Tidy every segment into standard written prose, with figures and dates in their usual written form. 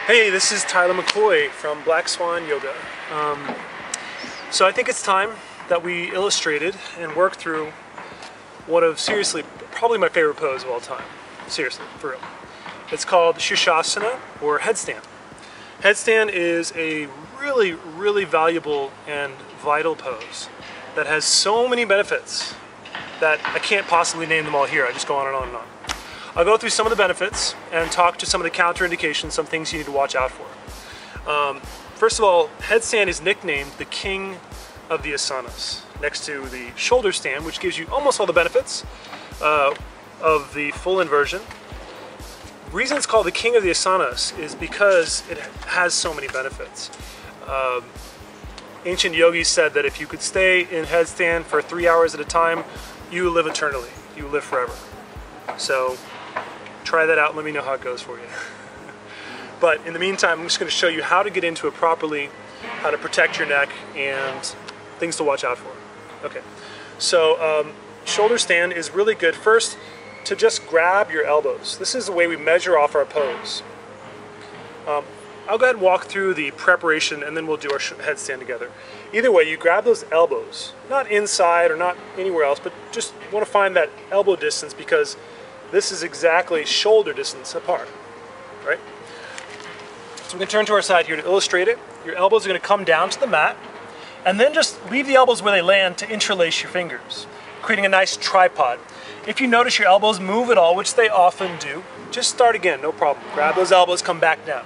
Hey, this is Tyler McCoy from Black Swan Yoga. So I think it's time that we illustrated and worked through one of, seriously, probably my favorite pose of all time. Seriously, for real. It's called sirsasana, or headstand. Headstand is a really, really valuable and vital pose that has so many benefits that I can't possibly name them all here. I just go on and on and on. I'll go through some of the benefits and talk to some of the counterindications, some things you need to watch out for. First of all, headstand is nicknamed the king of the asanas, next to the shoulder stand, which gives you almost all the benefits of the full inversion. The reason it's called the king of the asanas is because it has so many benefits. Ancient yogis said that if you could stay in headstand for 3 hours at a time, you live eternally, you live forever. So try that out and let me know how it goes for you. But in the meantime, I'm just going to show you how to get into it properly, how to protect your neck, and things to watch out for. Okay, so shoulder stand is really good first to just grab your elbows. This is the way we measure off our pose. I'll go ahead and walk through the preparation and then we'll do our headstand together. Either way, you grab those elbows, not inside or not anywhere else, but just want to find that elbow distance because this is exactly shoulder distance apart, right? So we're going to turn to our side here to illustrate it. Your elbows are going to come down to the mat and then just leave the elbows where they land to interlace your fingers, creating a nice tripod. If you notice your elbows move at all, which they often do, just start again, no problem. Grab those elbows, come back down.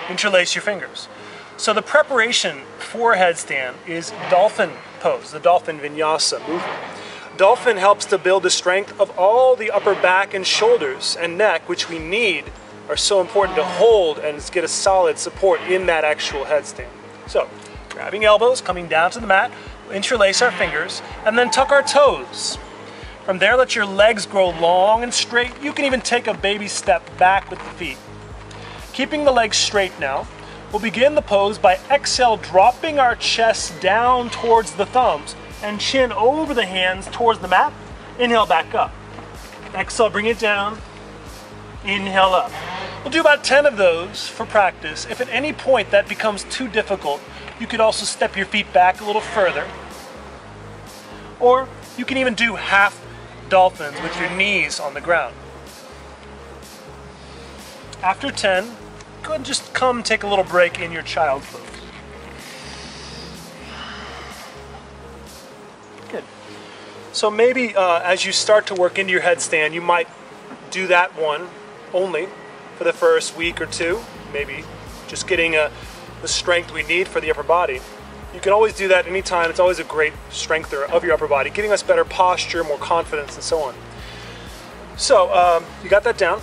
Interlace your fingers. So the preparation for headstand is dolphin pose, the dolphin vinyasa movement. Dolphin helps to build the strength of all the upper back and shoulders and neck, which we need, are so important to hold and get a solid support in that actual headstand. So, grabbing elbows, coming down to the mat, interlace our fingers, and then tuck our toes. From there, let your legs grow long and straight. You can even take a baby step back with the feet. Keeping the legs straight now, we'll begin the pose by exhale, dropping our chest down towards the thumbs and chin over the hands towards the mat. Inhale back up. Exhale, bring it down. Inhale up. We'll do about 10 of those for practice. If at any point that becomes too difficult, you could also step your feet back a little further. Or you can even do half dolphins with your knees on the ground. After 10, go ahead and just come take a little break in your child pose. Good. So maybe as you start to work into your headstand, you might do that one only for the first week or two, maybe just getting the strength we need for the upper body. You can always do that anytime. It's always a great strengthener of your upper body, giving us better posture, more confidence, and so on. So you got that down.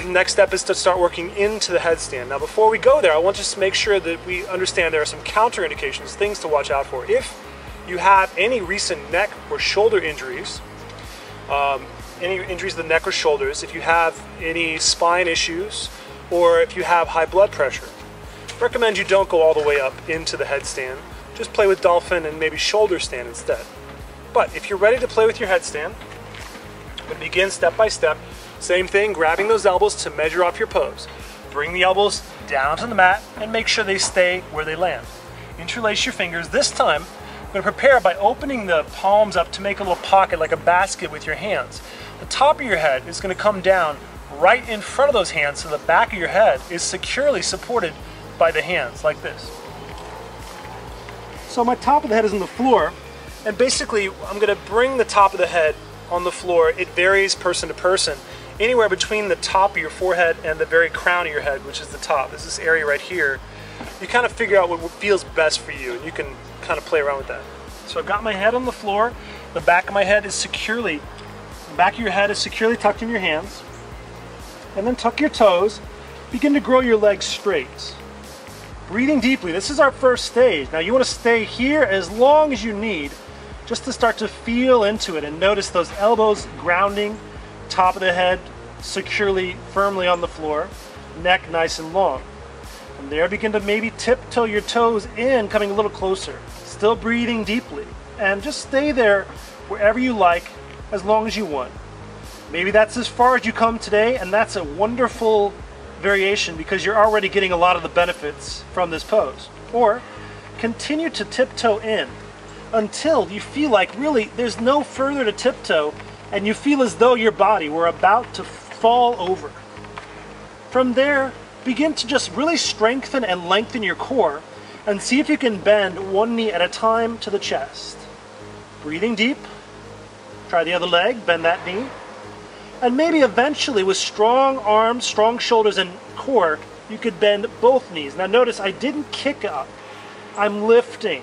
Next step is to start working into the headstand. Now before we go there, I want just to make sure that we understand there are some counterindications, things to watch out for. If you have any recent neck or shoulder injuries, any injuries to the neck or shoulders, if you have any spine issues, or if you have high blood pressure, I recommend you don't go all the way up into the headstand. Just play with dolphin and maybe shoulder stand instead. But if you're ready to play with your headstand, I'm going to begin step by step. Same thing, grabbing those elbows to measure off your pose. Bring the elbows down to the mat and make sure they stay where they land. Interlace your fingers. This time, I'm going to prepare by opening the palms up to make a little pocket like a basket with your hands. The top of your head is going to come down right in front of those hands so the back of your head is securely supported by the hands, like this. So my top of the head is on the floor, and basically I'm going to bring the top of the head on the floor. It varies person to person. Anywhere between the top of your forehead and the very crown of your head, which is the top. This is this area right here. You kind of figure out what feels best for you, and you can kind of play around with that. So I've got my head on the floor. The back of my head is securely, the back of your head is securely tucked in your hands. And then tuck your toes. Begin to grow your legs straight. Breathing deeply. This is our first stage. Now you want to stay here as long as you need, just to start to feel into it and notice those elbows grounding, top of the head securely, firmly on the floor, neck nice and long. From there, begin to maybe tiptoe your toes in, coming a little closer. Still breathing deeply. And just stay there wherever you like, as long as you want. Maybe that's as far as you come today, and that's a wonderful variation because you're already getting a lot of the benefits from this pose. Or continue to tiptoe in until you feel like really there's no further to tiptoe and you feel as though your body were about to fall over. From there, begin to just really strengthen and lengthen your core and see if you can bend one knee at a time to the chest. Breathing deep. Try the other leg, bend that knee. And maybe eventually with strong arms, strong shoulders and core, you could bend both knees. Now notice I didn't kick up. I'm lifting.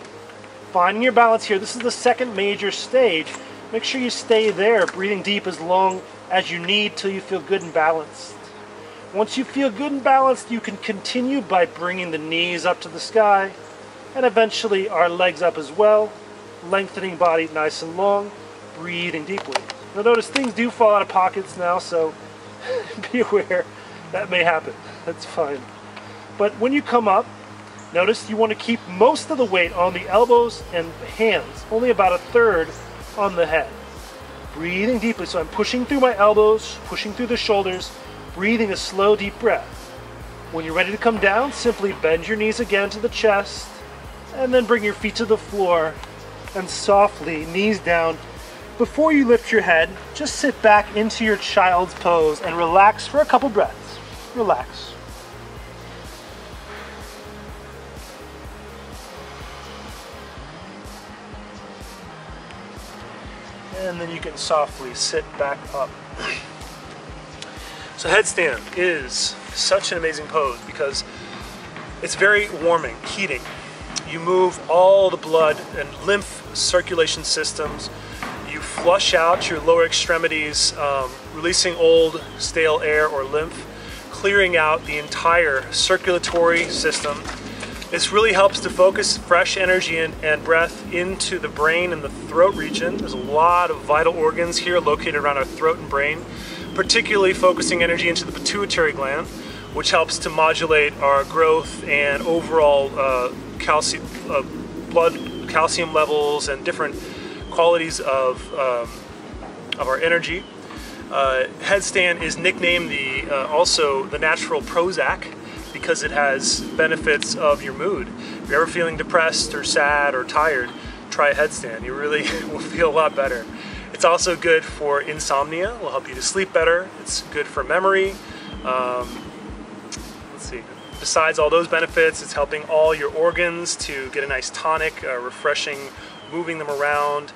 Finding your balance here. This is the second major stage. Make sure you stay there, breathing deep as long as you need till you feel good and balanced. Once you feel good and balanced, you can continue by bringing the knees up to the sky and eventually our legs up as well, lengthening body nice and long, breathing deeply. Now notice things do fall out of pockets now, so be aware that may happen. That's fine. But when you come up, notice you want to keep most of the weight on the elbows and hands, only about a third on the head. Breathing deeply, so I'm pushing through my elbows, pushing through the shoulders, breathing a slow, deep breath. When you're ready to come down, simply bend your knees again to the chest, and then bring your feet to the floor, and softly, knees down. Before you lift your head, just sit back into your child's pose and relax for a couple breaths. Relax. And then you can softly sit back up. So headstand is such an amazing pose because it's very warming, heating. You move all the blood and lymph circulation systems. You flush out your lower extremities, releasing old, stale air or lymph, clearing out the entire circulatory system. This really helps to focus fresh energy and breath into the brain and the throat region. There's a lot of vital organs here located around our throat and brain, particularly focusing energy into the pituitary gland, which helps to modulate our growth and overall blood calcium levels and different qualities of our energy. Headstand is nicknamed also the natural Prozac because it has benefits of your mood. If you're ever feeling depressed or sad or tired, try a headstand. You really will feel a lot better. It's also good for insomnia. It will help you to sleep better. It's good for memory. Let's see. Besides all those benefits, it's helping all your organs to get a nice tonic, refreshing, moving them around,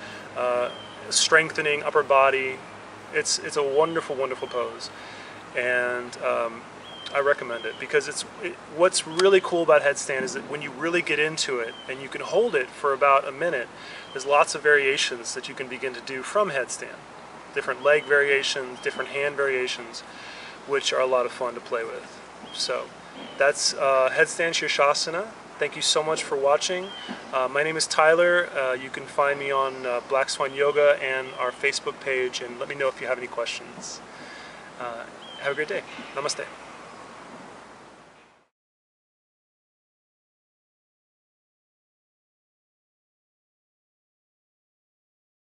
strengthening upper body. It's a wonderful, wonderful pose, and I recommend it because what's really cool about headstand is that when you really get into it and you can hold it for about a minute, there's lots of variations that you can begin to do from headstand. Different leg variations, different hand variations, which are a lot of fun to play with. So that's headstand sirsasana. Thank you so much for watching. My name is Tyler. You can find me on Black Swan Yoga and our Facebook page, and let me know if you have any questions. Have a great day. Namaste.